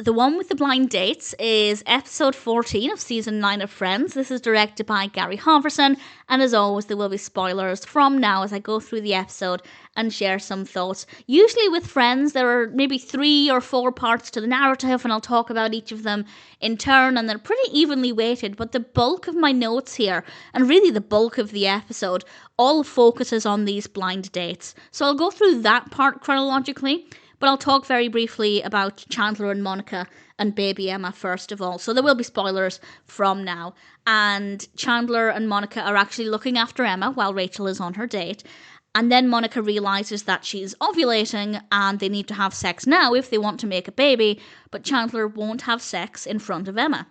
the one with the blind dates is episode 14 of season 9 of Friends. This is directed by Gary Halvorson, and as always, there will be spoilers from now as I go through the episode and share some thoughts. Usually with Friends, there are maybe 3 or 4 parts to the narrative, and I'll talk about each of them in turn, and they're pretty evenly weighted, but the bulk of my notes here, and really the bulk of the episode, all focuses on these blind dates. So I'll go through that part chronologically, but I'll talk very briefly about Chandler and Monica and baby Emma first of all. So there will be spoilers from now. And Chandler and Monica are actually looking after Emma while Rachel is on her date. And then Monica realises that she's ovulating and they need to have sex now if they want to make a baby. But Chandler won't have sex in front of Emma.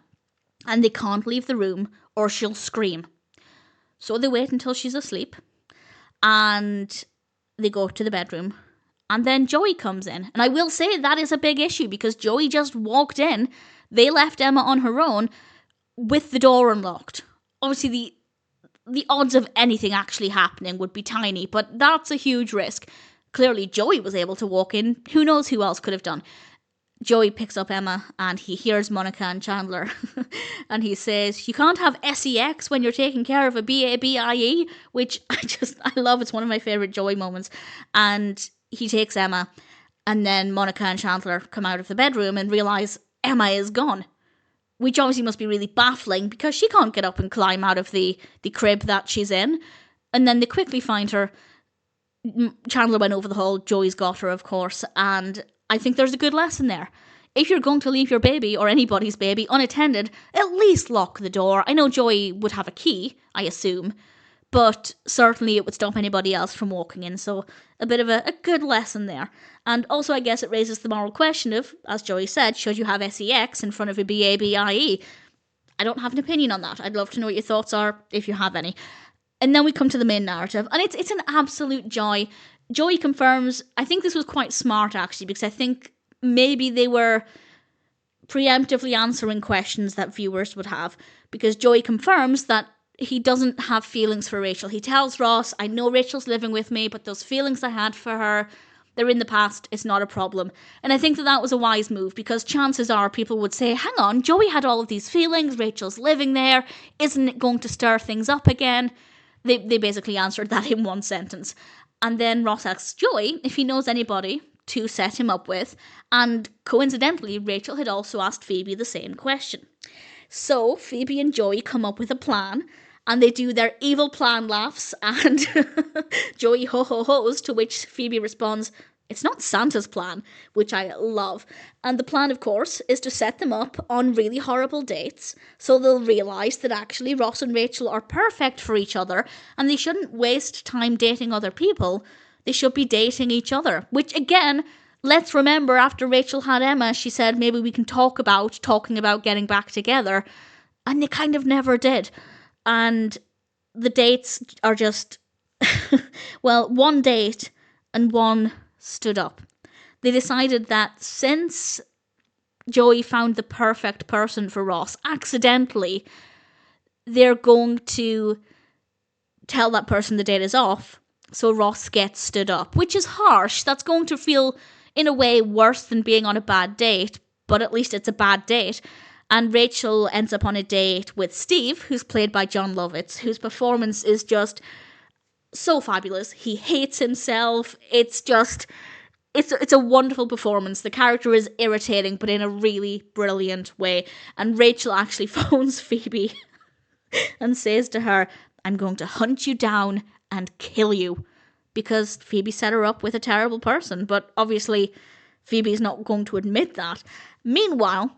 And they can't leave the room or she'll scream. So they wait until she's asleep. And they go to the bedroom. And then Joey comes in. And I will say that is a big issue because Joey just walked in. They left Emma on her own with the door unlocked. Obviously, the odds of anything actually happening would be tiny, but that's a huge risk. Clearly, Joey was able to walk in. Who knows who else could have done? Joey picks up Emma and he hears Monica and Chandler. And he says, you can't have sex when you're taking care of a baby, which I love. It's one of my favourite Joey moments. And he takes Emma, and then Monica and Chandler come out of the bedroom and realise Emma is gone. Which obviously must be really baffling because she can't get up and climb out of the crib that she's in. And then they quickly find her. Chandler went over the hall, Joey's got her, of course, and I think there's a good lesson there. If you're going to leave your baby, or anybody's baby, unattended, at least lock the door. I know Joey would have a key, I assume, but certainly it would stop anybody else from walking in, so a bit of a good lesson there. And also I guess it raises the moral question of, as Joey said, should you have sex in front of a baby? I don't have an opinion on that. I'd love to know what your thoughts are, if you have any. And then we come to the main narrative, and it's an absolute joy. Joey confirms, I think this was quite smart actually, because I think maybe they were preemptively answering questions that viewers would have, because Joey confirms that he doesn't have feelings for Rachel. He tells Ross, I know Rachel's living with me, but those feelings I had for her, they're in the past, it's not a problem. And I think that was a wise move, because chances are people would say, hang on, Joey had all of these feelings, Rachel's living there, isn't it going to stir things up again? They basically answered that in one sentence. And then Ross asks Joey if he knows anybody to set him up with, and coincidentally, Rachel had also asked Phoebe the same question. So Phoebe and Joey come up with a plan, and they do their evil plan laughs, and Joey ho-ho-hos, to which Phoebe responds, it's not Santa's plan, which I love. And the plan, of course, is to set them up on really horrible dates, so they'll realise that actually Ross and Rachel are perfect for each other, and they shouldn't waste time dating other people. They should be dating each other, which again, let's remember after Rachel had Emma, she said maybe we can talking about getting back together, and they kind of never did. And the dates are just, well, one date and one stood up. They decided that since Joey found the perfect person for Ross accidentally, they're going to tell that person the date is off, so Ross gets stood up, which is harsh. That's going to feel, in a way, worse than being on a bad date, but at least it's a bad date. And Rachel ends up on a date with Steve, who's played by Jon Lovitz, whose performance is just so fabulous. He hates himself. It's a wonderful performance. The character is irritating, but in a really brilliant way. And Rachel actually phones Phoebe and says to her, I'm going to hunt you down and kill you. Because Phoebe set her up with a terrible person. But obviously, Phoebe's not going to admit that. Meanwhile,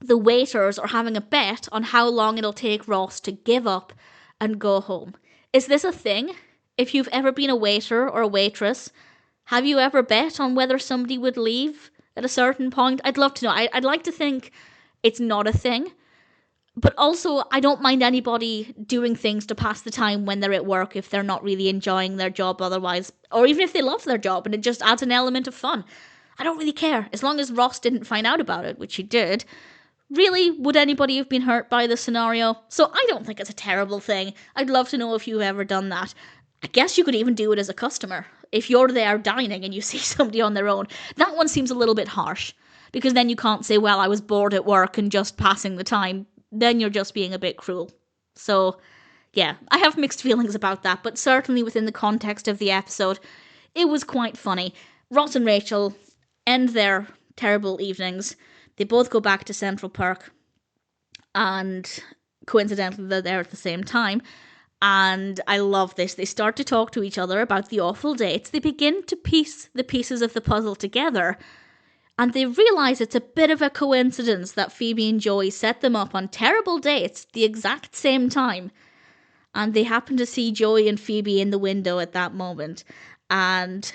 the waiters are having a bet on how long it'll take Ross to give up and go home. Is this a thing? If you've ever been a waiter or a waitress, have you ever bet on whether somebody would leave at a certain point? I'd love to know. I'd like to think it's not a thing. But also, I don't mind anybody doing things to pass the time when they're at work if they're not really enjoying their job otherwise. Or even if they love their job and it just adds an element of fun. I don't really care. As long as Ross didn't find out about it, which he did. Really, would anybody have been hurt by the scenario? So I don't think it's a terrible thing. I'd love to know if you've ever done that. I guess you could even do it as a customer. If you're there dining and you see somebody on their own. That one seems a little bit harsh. because then you can't say, well, I was bored at work and just passing the time. Then you're just being a bit cruel. So, yeah, I have mixed feelings about that, but certainly within the context of the episode, it was quite funny. Ross and Rachel end their terrible evenings. They both go back to Central Park, and coincidentally they're there at the same time. And I love this. They start to talk to each other about the awful dates. They begin to piece the pieces of the puzzle together, and they realise it's a bit of a coincidence that Phoebe and Joey set them up on terrible dates the exact same time. And they happen to see Joey and Phoebe in the window at that moment. And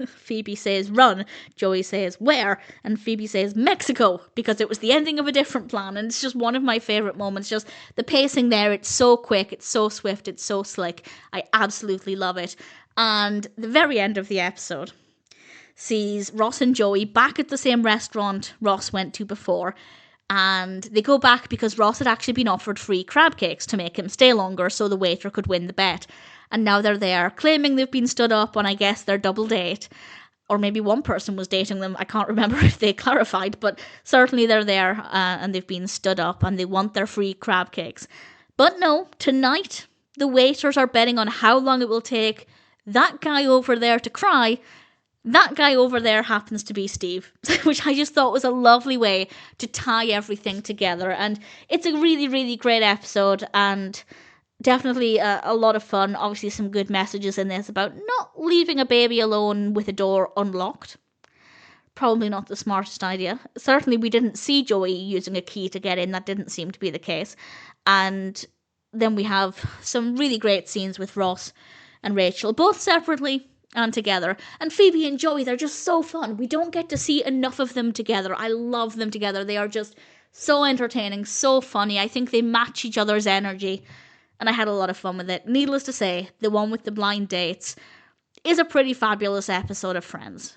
Phoebe says, run. Joey says, where? And Phoebe says, Mexico, because it was the ending of a different plan. And it's just one of my favourite moments. Just the pacing there, it's so quick, it's so swift, it's so slick. I absolutely love it. And the very end of the episode sees Ross and Joey back at the same restaurant Ross went to before. And they go back because Ross had actually been offered free crab cakes to make him stay longer so the waiter could win the bet. And now they're there, claiming they've been stood up on, I guess, their double date. Or maybe one person was dating them. I can't remember if they clarified, but certainly they're there and they've been stood up and they want their free crab cakes. But no, tonight the waiters are betting on how long it will take that guy over there to cry. That guy over there happens to be Steve, which I just thought was a lovely way to tie everything together. And it's a really, really great episode and definitely a lot of fun. Obviously some good messages in this about not leaving a baby alone with a door unlocked. Probably not the smartest idea. Certainly we didn't see Joey using a key to get in. That didn't seem to be the case. And then we have some really great scenes with Ross and Rachel, both separately and together. And Phoebe and Joey, they're just so fun. We don't get to see enough of them together. I love them together. They are just so entertaining, so funny. I think they match each other's energy. And I had a lot of fun with it. Needless to say, the one with the blind dates is a pretty fabulous episode of Friends.